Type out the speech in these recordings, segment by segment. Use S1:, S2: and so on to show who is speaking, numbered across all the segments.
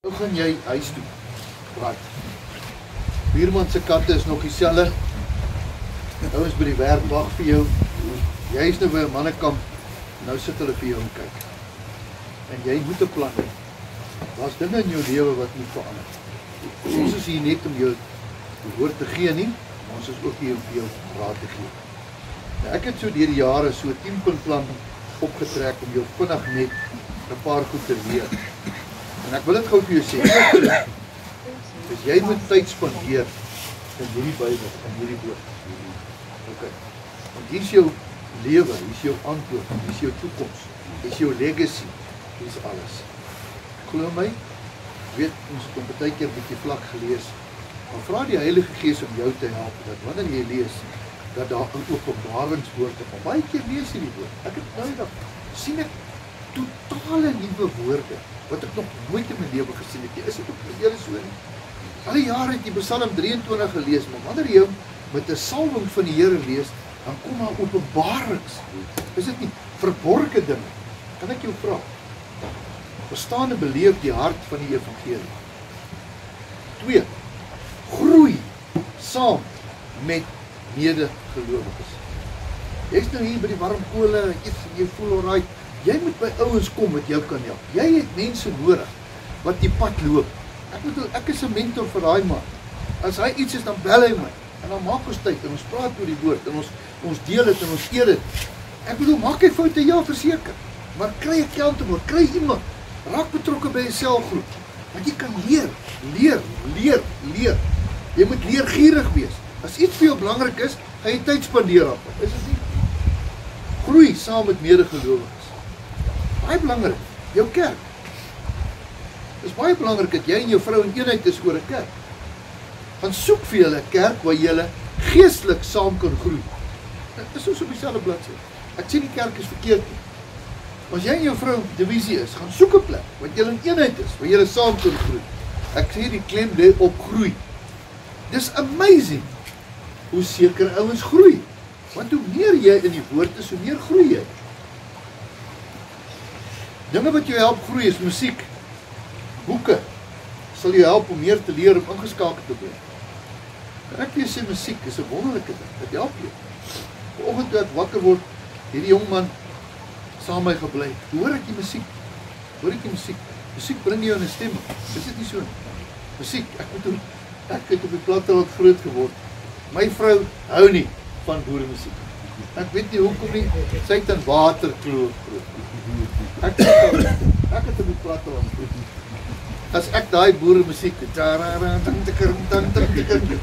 S1: Nou gaan jy huis toe. Right. Buurman se katte is nog dieselfde. Ouens by die werk wag vir jou. Jy is nou by 'n mannekamp. Nou sit hulle vir jou en kyk. En jy moet 'n plan hê. Daar's dinge in jou lewe wat moet verander. Ons is hier net om jou woord te gee nie, maar ons is ook hier om vir jou raad te gee. Nou, ek het so deur die jare so 'n 10-punt plan opgetrek om jou vinnig net 'n paar goed te leer. En ek wil dit gou vir jou sê. Dus jy moet tyd spandeer in hierdie Bybel, in hierdie woord. Okay. Want hier is jou lewe, hier is jou antwoord, hier is jou toekoms, hier is jou legacy, hier is alles. Glo my, weet ons het om baie keer 'n bietjie vlak gelees, maar vra die Heilige Gees om jou te help, dat wanneer jy lees, dat daar 'n openbaringswoord kom. Baie keer lees jy die woord. Ek het nou eendag sien ek totale nuwe woorde, wat ek nog nooit in my lewe gesien het. Is dit ook vir julle so nie? Alle jare het jy Psalm 23 gelees, maar wanneer jy met 'n salwing van die Here lees, dan kom daar openbarings. Is dit nie verborgde dinge? Kan ek jou vra? Verstaan en beleef die hart van die evangelie. 2. Groei saam met medegelowiges. Jy's nou hier by die warm kole, jy voel alright. Jy moet by ouens kom wat jou kan help. Jy het mense nodig wat die pad loop. Ek is 'n mentor vir daai man. As hy iets is, dan bel hy my. En dan maak ons tyd en ons praat oor die woord en ons deel dit en ons eer dit. Ek bedoel, maak hy foute? Ja, verseker. Maar kry 'n counterpart, kry iemand. Raak betrokke by 'n selgroep. Want jy kan leer. Jy moet leergierig wees. As iets vir jou belangrik is, gaan jy tyd spandeer op. Is dit nie? Groei saam met medegelowiges. Baie belangrik. Jou kerk. Dit is baie belangrik dat jy en jou vrou in eenheid is oor 'n kerk. Gaan soek vir julle 'n kerk waar julle geestelik saam kan groei. Dit is ons op dieselfde bladsy. Ek sê die kerk is verkeerd nie. As jy en jou vrou divisie is, gaan soek 'n plek waar julle in eenheid is, waar julle saam kan groei. Ek sê die klem lê op groei. Dis amazing hoe seker ouens groei. Want hoe meer jy in die woord is, hoe meer groei jy. Dinge wat jou help groei is musiek. Boeke sal jou help om meer te leer om ingeskakel te bly. Ek wil sê musiek is 'n wonderlike ding. Dit help jou. Vanoggend toe ek wakker word, hierdie jong man saam my gebly. Hoor ek die musiek? Hoor ek die musiek? Musiek bring jou in 'n stemming. Is dit nie so nie? Musiek, ek het op die platteland groot geword. My vrou hou nie van boeremusiek. Ek weet nie hoekom nie. Sy het in Waterkloof groot. Ek het op die platteland groot. As ek daai boeremusiek,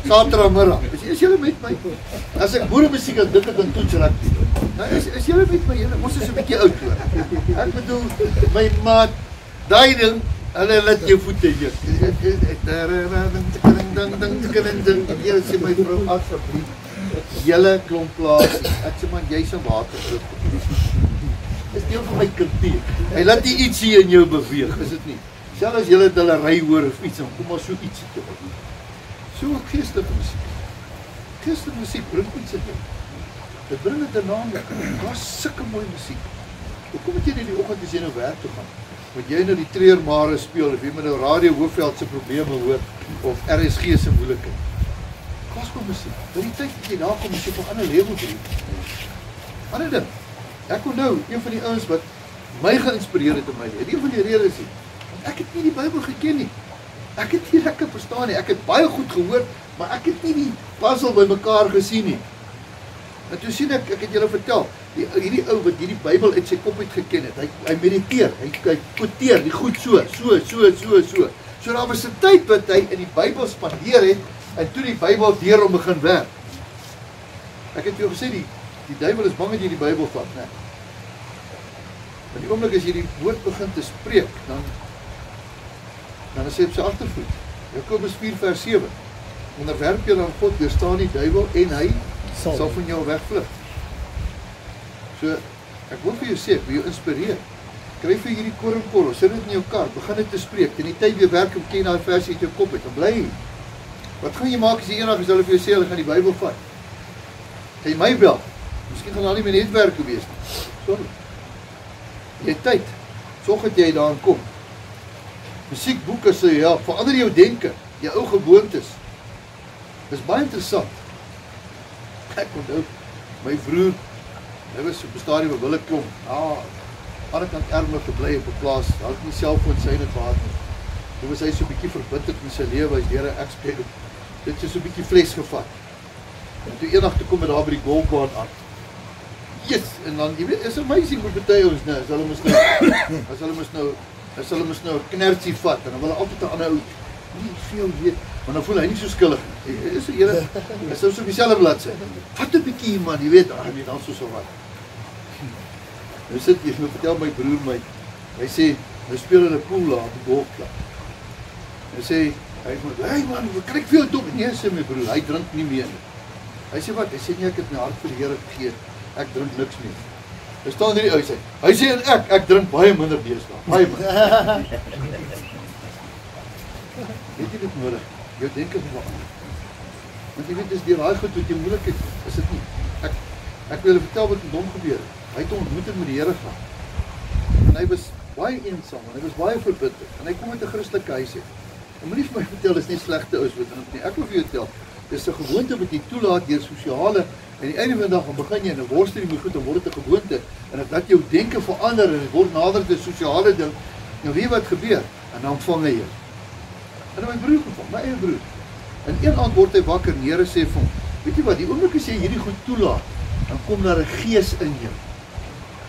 S1: Saterdagmiddag, is julle met my? As ek boeremusiek aan dink ek aan toets rugby. Nou is julle met my? Ons is 'n bietjie oud hoor. Ek bedoel, my maat, daai ding, hulle laat jou voete hier. Julle sê my vrou asseblief. Julle klomp plaas. Ek sê man, jy's 'n waterkloof. Dis deel van my kultuur. Hy laat nie iets hier in jou beweeg, is dit nie? Selfs as julle hulle ry hoor of iets, dan kom maar so ietsie toe. So geestelike musiek. Geestelike musiek bring iets in jou. Dit bring 'n dynamiek. Daar's sulke mooi musiek. Hoekom moet jy nie die oggend as jy nou werk toe gaan? Moet jy nou die treurmare speel of jy met nou Radio Hoofveld se probleme hoor of RSG se moeilikheid? Gospel musiek. By die tyd dat jy daar kom, as jy op 'n ander level drie. Ander ding. Ek onthou een van die ouens wat my geïnspireer het in my lewe. Een van die redes is ek het nie die Bybel geken nie. Ek het nie lekker verstaan nie. Ek het baie goed gehoor, maar ek het nie die puzzle by mekaar gesien nie. En toe sien ek het julle vertel, hierdie ou wat hierdie Bybel uit sy kop uit geken het, hy mediteer, hy quoteer die goed so. So daar was 'n tyd wat hy in die Bybel spandeer het, en toe die Bybel deur hom begin werk. Ek het jou gesê, die duiwel is bang dat jy die Bybel vat, né? Maar die oomblik as jy die woord begin te spreek, dan is hy op sy agtervoet. Jakobus 4 vers 7. Onderwerp jou aan God, weerstaan die duiwel en hy sal van jou wegvlug. So, ek wil vir jou sê, ek wil jou inspireer. Kry vir hierdie koringkorrel, sit dit in jou kar, begin dit te spreek. En die tyd weer werk om ken daai versie uit jou kop uit, dan bly jy. Wat gaan jy maak as jy eendag as hulle vir jou sê, hulle gaan die Bybel vat? Gaan jy my bel? Miskien gaan al nie my netwerk wees nie. Sorry. Jy het tyd. Sorg dat jy daarin kom. musiekboeke sê, ja, verander jou denke, jou ou gewoontes. Dis baie interessant. Ek onthou, my broer, hy was op 'n stadium op Willekom, ander kant Ermelo gebly op 'n plaas, hy het nie selfoon sy het gehad nie. Toe was hy so 'n bietjie verbitterd met sy lewe, hy's deur 'n ex-speler, dit is so 'n bietjie vlees gevat. En toe eendag toe kom hy daar by die golfbaan aan. Yes, en dan, jy weet, is amazing hoe baie ons nou, as hulle mos nou 'n knertjie vat, en dan wil hy altyd 'n ander ou, nie veel weet, maar dan voel hy nie so skuldig nie. Is die Here, is so op dieselfde bladsy. Vat 'n bietjie hier man, jy weet, nee, dan so wat. Nou sit jy, nou vertel my broer my, hy sê, nou speel hulle pool daar op die golfklub. Hy sê, hey man, wat kan ek vir jou doen? Nee, sê my broer, hy drink nie meer nie. Hy sê wat? Hy sê nie, ek het my hart vir die Here gegee, ek drink niks meer. Hy staan hierdie uit, hy sê en ek drink baie minder deesdae, baie minder. Weet jy dit nodig? Jou denke verander. Want jy weet, dis deur daai goed wat jy moeilik het, is dit nie. Ek wil julle vertel wat met hom gebeur het. Hy het 'n ontmoeting met die Here gehad. En hy was baie eensaam, en hy was baie verbitterd. En hy kom uit 'n Christelike huis uit. En moenie vir my vertel, dis nie slegte ouens wat drink nie. Ek wil vir jou vertel, dis 'n gewoonte wat jy toelaat deur sosiale, en die einde van die dag, dan begin jy en dan worstel jy met goed, dan word dit 'n gewoonte. En dit laat jou denke verander, en dit word nader te sosiale ding. Nou weet wat gebeur, en dan vang hy jou. En my broer gevang, my eie broer. En een aand word hy wakker neer en sê vir hom, weet jy wat, die oomblik as jy hierdie goed toelaat, dan kom daar 'n gees in jou.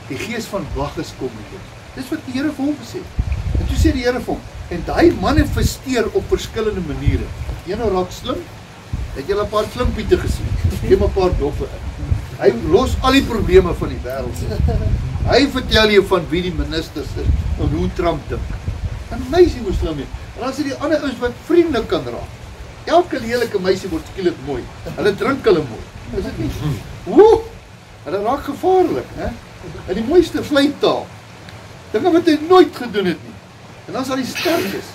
S1: Die gees van wagges kom in jou. Dis wat die Here vir hom gesê. En toe sê die Here vir hom, en daai manifesteer op verskillende maniere. Een raak slim, het jy 'n paar slimpiete gesien, gee 'n paar doffe in. Hy los al die probleme van die wêreld. Hy vertel jou van wie die ministers is, en hoe Trump dink. Amazing hoe slim hy. En dan sê die ander ouens wat vriendelik kan raak. Elke lelike meisie word skielik mooi. Hulle drink hulle mooi. Is dit nie? Woe! Hulle raak gevaarlik, hè? En die mooiste vleitaal. Dinge wat hy nooit gedoen het nie. En dan is daar die sterkes.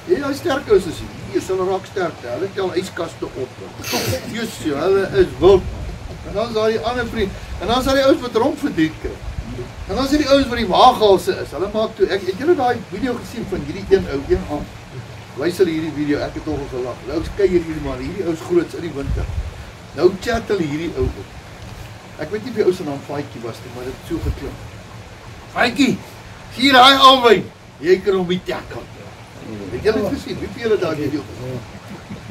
S1: Jy daai sterk ouens is hier, hulle raak sterk. Hulle tel yskaste op. Jesus, hulle is wild. En dan is daar die ander vriend. En dan is daar die ouens wat rompverdriet kry. En dan is die ouens wat die waaghalse is. Hulle maak toe, het julle daai video gesien van hierdie een ou, een aand? Wys hulle hierdie video, ek het nogal gelag. Nou kyk hierdie man, hierdie ou's groots in die winter. Nou chat hulle hierdie ou op. Ek weet nie of die ou se naam Faitjie was nie, maar dit het so geklink. Faitjie, hier daai albei. Jy kan hom nie tackle. Het julle dit gesien? Wie het julle daai video gesien?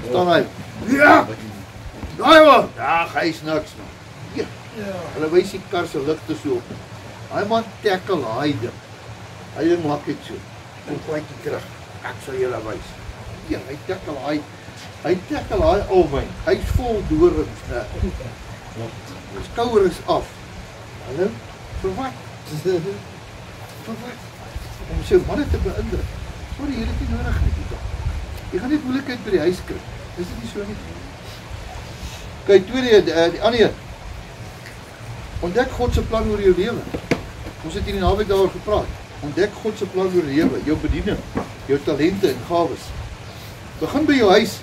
S1: Staan hy. Ja. Daai man. Ja, hy's niks nou. Ja. Hulle wys die kar se ligte so op. Hy man tackle hy ding. Hy ding maak dit so. En Faitjie terug. Ek sal julle wys. Ja, hy tackle hy albei. Hy's vol dorings. Die skouer is af. Hallo? Vir wat? Vir wat? Om sy manne te beïndruk. Sorry, jy het nie nodig nie. Jy gaan net moeilikheid by die huis kry. Is dit nie so nie? Kyk, tweede, die ander een. Ontdek God se plan oor jou lewe. Ons het hier die naweek daaroor gepraat. Ontdek God se plan oor jou lewe, jou bediening, jou talente en gawes. Begin by jou huis,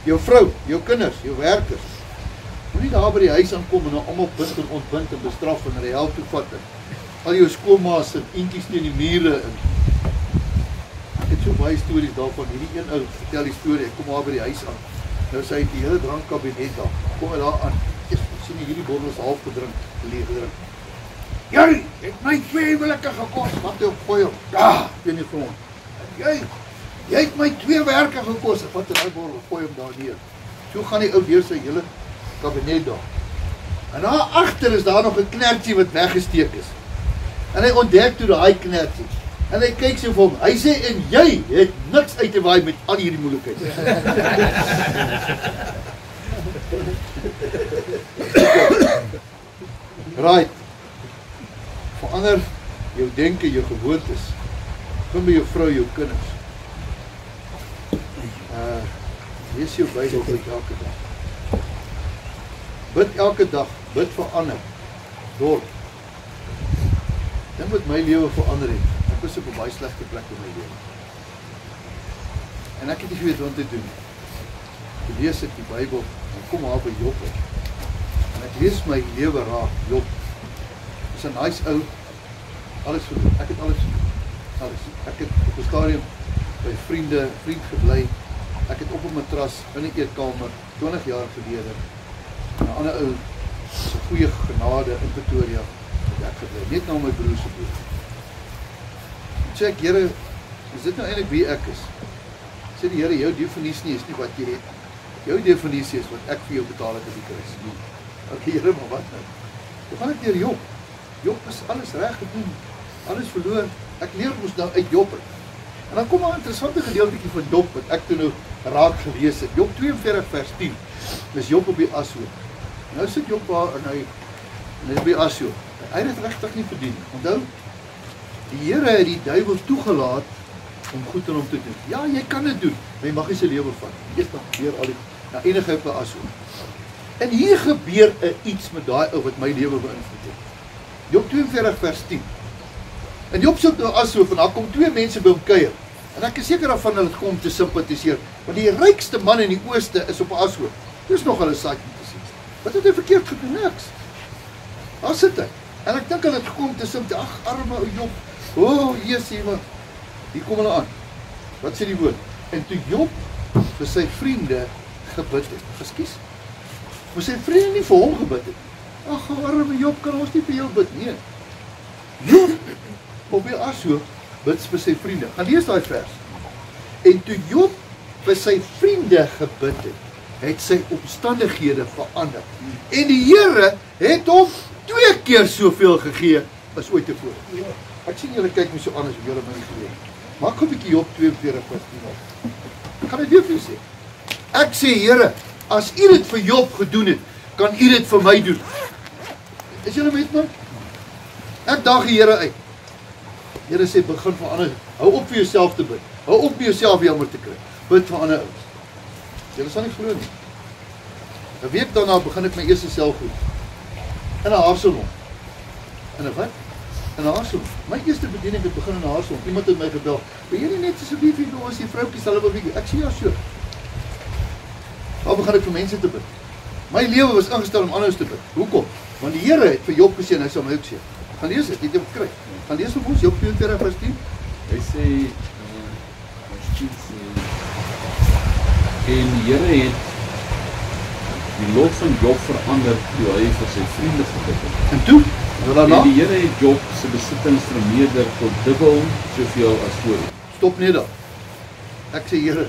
S1: jou vrou, jou kinders, jou werkers. Moenie daar by die huis aankom en nou almal bind en ontbind en bestraf en die hel toe vat en al jou skoolmaas en eentjies teen die mure en ek het so baie stories daarvan. Hierdie een ou vertel die storie, ek kom daar by die huis aan. Nou sê hy die hele drankkabinet daar. Kom hy daar aan. Ek sien hierdie bottel is half gedrink, leeg gedrink. Jy het my 2 huwelike gekos. Wat jy opgooi hom? Ja, teen die grond. Jy het my 2 werke gekos. Wat hy bottel gooi hom daar neer. So gaan die ou deur sy hele kabinet daar. En daar agter is daar nog 'n knertjie wat weggesteek is. En hy ontdek toe daai knertjie. En hy kyk so vir hom. Hy sê en jy het niks uit te waai met al hierdie moeilikheid. Right. Verander jou denke, jou gewoontes. Begin by jou vrou, jou kinders. Lees jou Bybel elke dag. Bid elke dag, bid vir ander. Dorp. Dit moet my lewe verander het. Ek was op 'n baie slegte plek in my lewe. En ek het nie geweet wat om te doen. Ek lees ek die Bybel en kom haar by Job op. En ek lees my lewe raak, Job. Is 'n nice ou. Alles gedoen. Ek het alles gedoen. Alles. Ek het op 'n stadium by vriend gebly. Ek het op 'n matras in 'n eetkamer 20 jaar gelede. 'n ander ou se goeie genade in Pretoria het ek gebly, net na my broer se dood. Sê ek, Here, is dit nou eintlik wie ek is? Sê die Here, jou definisie is nie wat jy het. Jou definisie is wat ek vir jou betaal het op die kruis. Okay, Here, maar wat nou? Hoe gaan ek deur Job? Job is alles reg gedoen, alles verloor. Ek leer mos nou uit Job. En dan kom 'n interessante gedeeltjie van Job wat ek toe nou raak gelees het. Job 42 vers 10. Dis Job op die ashoop. Nou sit Job daar en hy op die ashoop. Hy het dit regtig nie verdien. Onthou, die Here het die duiwel toegelaat om goed aan hom te doen. Ja, jy kan dit doen, maar jy mag nie sy lewe vat. Eers dan gebeur al die eindig op 'n ashoop. En hier gebeur iets met daai ou wat my lewe beïnvloed het. Job 42 vers 10. En Job sit nou ashoop en daar kom twee mense by hom kuier. En ek is seker daarvan hulle kom om te simpatiseer, want die rykste man in die ooste is op 'n ashoop. Dis nog hulle saak nie te sien. Wat het hy verkeerd gedoen? Niks. Daar sit hy. En ek dink hulle het gekom te simpatiseer. Ag, arme ou Job. O, Jesusie, maar hier kom hulle aan. Wat sê die woord? En toe Job vir sy vriende gebid het. Ekskuus. Maar sy vriende nie vir hom gebid het. Ag, arme Job, kan ons nie vir jou bid nie. Job op die ashoop bid vir sy vriende. Gaan lees daai vers. En toe Job vir sy vriende gebid het sy omstandighede verander. En die Here het hom 2 keer soveel gegee as ooit tevore. Ek sien julle kyk my so anders as julle my geleer. Maak 'n bietjie Job 42 vers 10. Ek gaan dit weer vir julle sê. Ek sê, Here, as U dit vir Job gedoen het, kan U dit vir my doen. Is julle met my? Ek daag die Here uit. Here sê, begin vir ander. Hou op vir jouself te bid. Hou op vir jouself jammer te kry. Bid vir ander ouens. Julle sal nie glo nie. 'n week daarna begin ek my eerste selgroep. In 'n haarsalon. In 'n wat? In 'n haarsalon. My eerste bediening het begin in 'n haarsalon. Iemand het my gebel. Wil jy nie net asseblief hier by ons die vroutjies hulle wil bietjie. Ek sê ja, so. Daar begin ek vir mense te bid. My lewe was ingestel om anders te bid. Hoekom? Want die Here het vir Job gesê en hy sal my ook sê. Gaan lees dit, jy het hom gekry. Gaan lees op ons Job 42 vers 10.
S2: Hy sê en die Here het die lot van Job verander toe hy vir sy vriende gebid het.
S1: En toe?
S2: En die Here het Job se besittings vermeerder tot dubbel soveel as voorheen.
S1: Stop net daar. Ek sê, Here,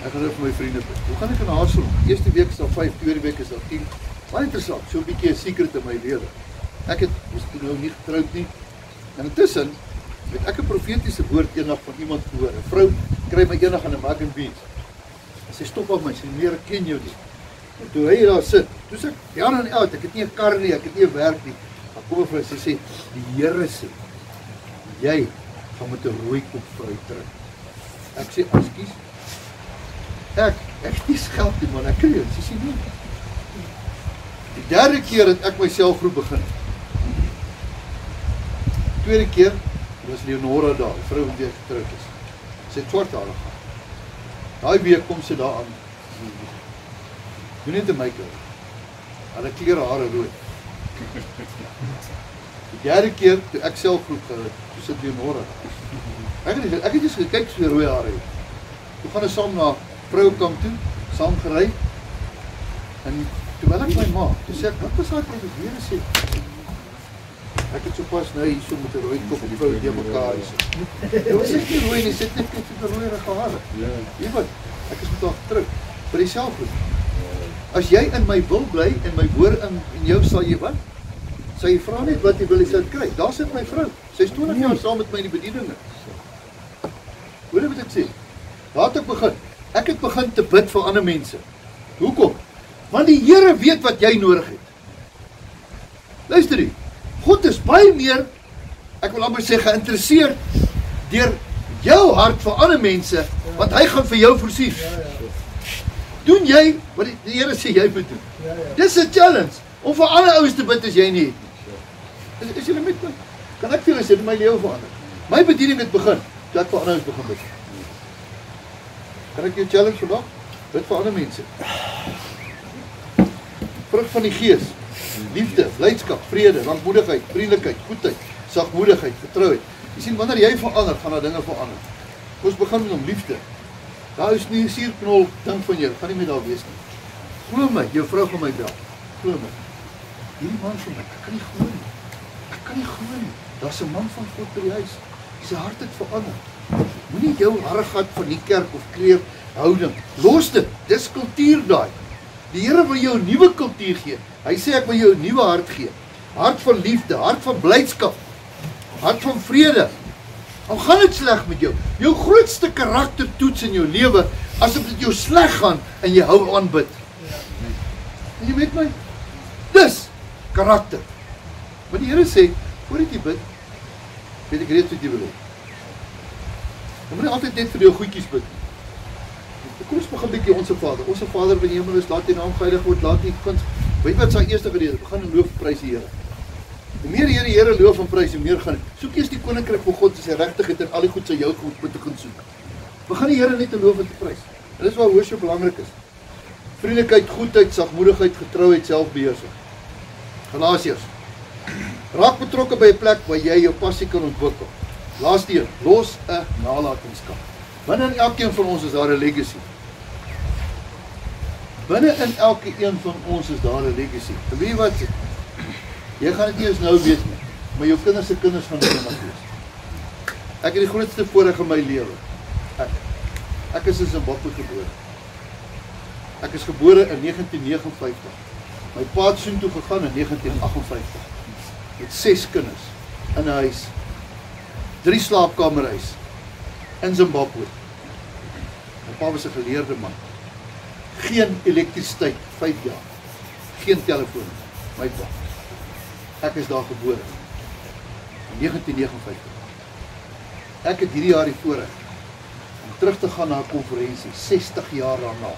S1: ek gaan nou vir my vriende bid. Hoe gaan ek in haarsalon? Eerste week is daar 5, tweede week is daar 10. Baie interessant, so 'n bietjie 'n secret in my lewe. Ek het nou nie getroud nie. En intussen het ek 'n profetiese woord eendag van iemand gehoor. 'n Vrou kry my eendag aan 'n Martin Beach. Sy stop op my, sy meer ek ken jou nie. En toe hy daar sit, toe sê ek, ja en oud, ek het nie 'n kar nie, ek het nie 'n werk nie. Maar kom vir sy sê, die Here sê, jy gaan met 'n rooi kop vrou trou. Ek sê, ekskuus. Ek het nie geld nie, man, ek kry dit. Sy sê nie. Die derde keer het ek my selfgroep begin. Tweede keer was Leonora daar, die vrou wat weer getroud is. Sy het swart hare gehad. Daai week kom sy daar aan. Doen net 'n make-up. Hulle klere hare rooi. Die derde keer toe ek selfgroep gehou het, toe sit Leonora daar. Ek het eens gekyk so rooi hare het. Toe gaan ons saam na vroukamp toe, saam gery. En toe bel ek my ma, toe sê ek, wat was daai wat die Here sê? Ek het sopas nou hier so met 'n rooi kop en vrou die mekaar is. Dit was nie rooi nie, sit net met 'n rooi hare. Ja. Jy weet, ek is met haar getroud vir die selfgroep. As jy in my wil bly en my hoor in jou sal jy wat? Sal jy vra net wat jy wil, jy sal kry. Daar sit my vrou. Sy's 20 jaar saam met my in die bedieninge. Hoor jy wat ek sê? Daar het ek begin. Ek het begin te bid vir ander mense. Hoekom? Want die Here weet wat jy nodig het. Luister jy, God is baie meer, ek wil amper sê, geïnteresseerd deur jou hart vir ander mense, want hy gaan vir jou voorsien. Doen jy wat die Here sê jy moet doen. Dis 'n challenge, om vir alle ouens te bid as jy nie het. Is julle met my? Kan ek vir julle sê, my lewe verander. My bediening het begin, toe ek vir ander ouens begin bid. Kan ek jou challenge vandag? Bid vir ander mense. Vrug van die Gees, liefde, blydskap, vrede, lankmoedigheid, vriendelikheid, goedheid, sagmoedigheid, vertrouheid. Jy sien, wanneer jy verander, gaan daar dinge verander. Ons begin met om liefde. Daar is nie 'n suurknol ding van jou, gaan nie meer daar wees nie. Glo my, jou vrou gaan my bel. Glo my. Hierdie man van my, ek kan nie glo nie. Ek kan nie glo nie. Daar's 'n man van God by die huis. Sy hart het verander. Moenie jou harregat van die kerk of kleer houding. Los dit. Dis kultuur daai. Die Here wil jou 'n nuwe kultuur gee. Hy sê ek wil jou 'n nuwe hart gee. Hart van liefde, hart van blydskap, hart van vrede. Al gaan dit sleg met jou. Jou grootste karaktertoets in jou lewe, as dit jou sleg gaan en jy hou aan bid. En jy weet my, dis karakter. Maar die Here sê, voordat jy bid, weet ek reeds wat jy wil hê. Jy moet nie altyd net vir jou goedjies bid. Kom ons begin bietjie Onse Vader. Onse Vader wat in die hemel is, laat U naam geheilig word, laat U guns. Weet wat sy eerste gedeelte, begin in loof en prys die Here. Hoe meer die Here loof en prys, hoe meer gaan. Soek eers die koninkryk van God, sy regtigheid en al die goed sy jou goed moet begin soek. Begin die Here net te loof en te prys. En dis waar worship belangrik is. Vriendelikheid, goedheid, sagmoedigheid, getrouheid, selfbeheersing. Galasiërs. Raak betrokke by 'n plek waar jy jou passie kan ontwikkel. Laaste een, los 'n nalatenskap. Binne in elkeen van ons is daar 'n legacy. Binne in elke een van ons is daar 'n legacy. En weet jy wat? Jy gaan dit nie eens nou weet nie, maar jou kinders se kinders gaan dit eendag wees. Ek het die grootste voorreg in my lewe. Ek is in Zimbabwe gebore. Ek is gebore in 1959. My pa het soontoe gegaan in 1958. Met 6 kinders in 'n huis. 3 slaapkamerhuis in Zimbabwe. My pa was 'n geleerde man. Geen elektrisiteit, 5 jaar. Geen telefoon. My pa. Ek is daar gebore. In 1959. Ek het hierdie jaar die voorreg om terug te gaan na 'n konferensie 60 jaar daarna.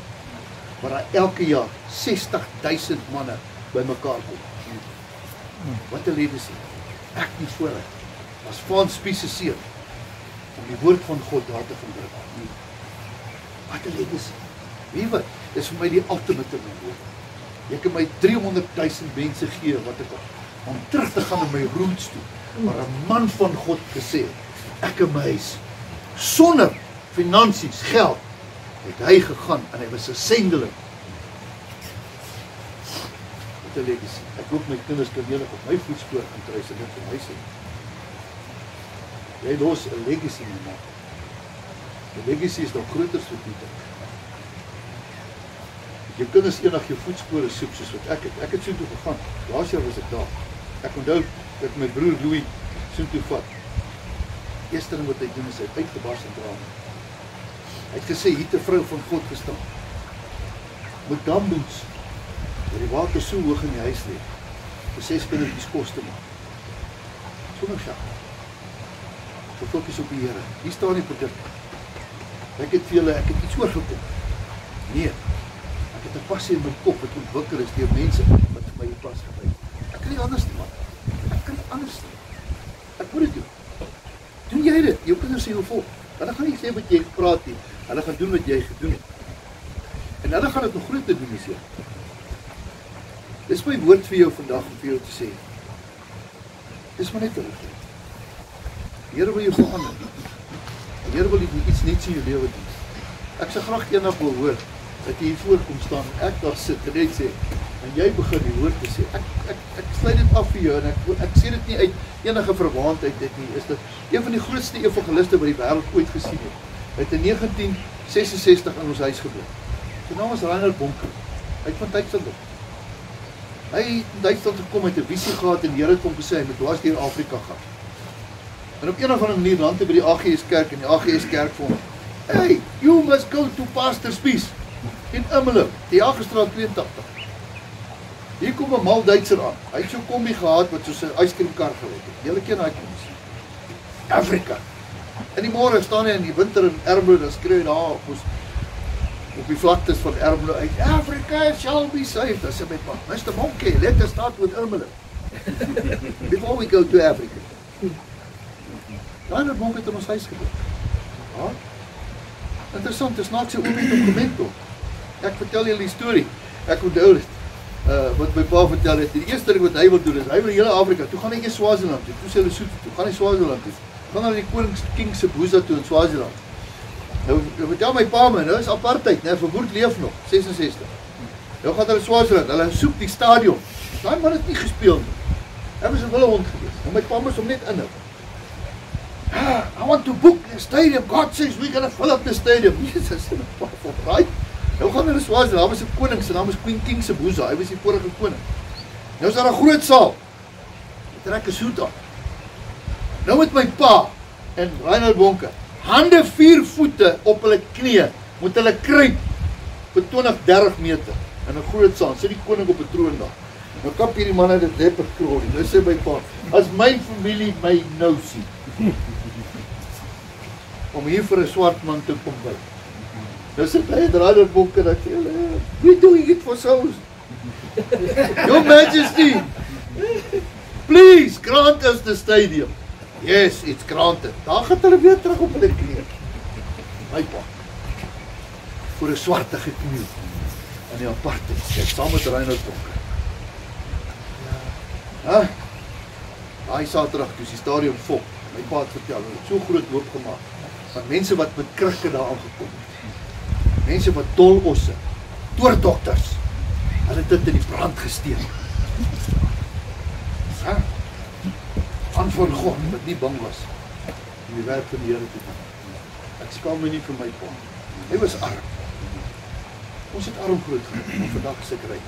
S1: Waar daar elke jaar 60,000 manne bymekaar kom. Wat 'n legacy. Ek nie voorreg. As Van Spies se seun om die woord van God daar te verbring. Wat 'n legacy. Wie wat? Dis vir my die ultimate in my lewe. Jy kan my 300,000 mense gee wat ek om terug te gaan in my roots toe. Maar 'n man van God gesê, ek in my huis sonder finansies, geld, het hy gegaan en hy was 'n sendeling. Wat 'n legacy. Ek hoop my kinders kan eendag op my voetspoor gaan kruis en dit vir my sê. Jy los 'n legacy in my. Die legacy is nog groter as wat jy dink. Jou kinders eendag jou voetspore soek soos wat ek het. Ek het soontoe gegaan. Laas jaar was ek daar. Ek onthou dat my broer Louis soontoe vat. Eerste ding wat hy doen is hy uitgebars in trane. Hy het gesê, hier 'n vrou van God gestaan. Met gamboets. Waar die water so hoog in die huis lê. Vir 6 kindertjies kos te maak. Sonder sjak. So fokus op die Here. Hier staan die produk. Ek het vir julle, ek het iets oorgekom. Nee. Ek het 'n passie in my kop wat ontwikkel is deur mense wat vir my die pas gebruik. Ek kan nie anders nie, man. Ek kan nie anders nie. Ek moet dit doen. Doen jy dit? Jou kinders sê jou volk. Hulle gaan nie sê wat jy gepraat nie. Hulle gaan doen wat jy gedoen het. En hulle gaan dit nog groter doen as jy. Dis my woord vir jou vandag om vir jou te sê. Dis maar net terug. Die Here wil jou verander. Die Here wil iets nuuts in jou lewe doen. Ek sou graag eendag wil hoor dat jy hier voorkom staan en ek daar sit en net sê en jy begin die woord te sê. Ek sluit dit af vir jou en ek sê dit nie uit enige verwaandheid dit nie. Is dit een van die grootste evangeliste wat die wêreld ooit gesien het. Hy het in 1966 in ons huis gebly. Sy naam was Reinhard Bonke. Hy het van Duitsland. Hy het in Duitsland gekom met 'n visie gehad en die Here het hom gesê hy moet dwars deur Afrika gaan. En op een of ander manier land hy by die AGS kerk en die AGS kerk vir hom. Hey, you must go to Pastor Spies in Ermelo, die Jagerstraat 82. Hier kom 'n mal Duitser aan. Hy het so 'n kombi gehad wat soos 'n ijskriemkar gelyk het. Julle ken daai kombis. Afrika. In die môre staan hy in die winter in Ermelo, dan skreeu hy daar op die vlaktes van Ermelo uit. Africa shall be saved. Dis met Mr. Monkey, let us start with Ermelo. Before we go to Africa. Reinhard Bonke het in ons huis gebly. Ja. Interessant, is naaks sy oom het hom gementor. Ek vertel julle die storie. Ek onthou dit. Wat my pa vertel het. Die eerste ding wat hy wil doen is, hy wil hele Afrika, toe gaan hy Swaziland toe, toe sê Lesotho toe, gaan hy Swaziland toe. Gaan na die koning King Sobhuza toe in Swaziland. Nou vertel my pa my, nou is apartheid, né, Verwoerd leef nog, 66. Nou gaan hulle Swaziland, hulle soek die stadion. Daai man het nie gespeel nie. Hy was 'n wille hond gewees. Nou my pa moes hom net inhou. I want to book the stadium. God says we're gonna fill up the stadium. Jesus, right? Nou gaan hulle Swaziland, daar was 'n koning, sy naam is Queen King Sibuza. Hy was die vorige koning. Nou is daar 'n groot saal. Hy trek 'n soet aan. Nou met my pa en Reinhard Bonke, hande 4 voete op hulle knieë, moet hulle kruip vir 20-30 meter in 'n groot saal. Sit die koning op 'n troon daar. Nou kap hierdie man uit die leopard krolie. Nou sê my pa, as my familie my nou sien, om hier vir 'n swart man te kom by. Nou sit hy en Reinhard Bonke en ek sê, we doing it for souls. Your Majesty, please grant us the stadium. Yes, it's granted. Daar gaan hulle weer terug op hulle knieë. My pa. Voor 'n swarte gekniel. In die apartheid. Ek saam met Reinhard Bonke. Ja. Daai Saterdag toe die stadion vol. My pa het vertel, hulle het so groot hoop gemaak. Van mense wat met krikke daar aangekom het. Mense wat dolosse, toordokters. Hulle het dit in die brand gesteek. Ja. Man van God, wat nie bang was om die werk van die Here te doen. Ek skaam my nie vir my pa. Hy was arm. Ons het arm groot geword, maar vandag is ek ryk.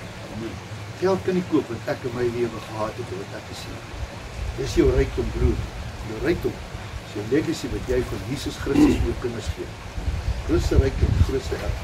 S1: Geld kan nie koop wat ek in my lewe gehad het en wat ek gesien het. Dis jou rykdom, broer. Jou rykdom is jou legacy wat jy van Jesus Christus vir jou kinders gee. Grootste rykdom, grootste erf.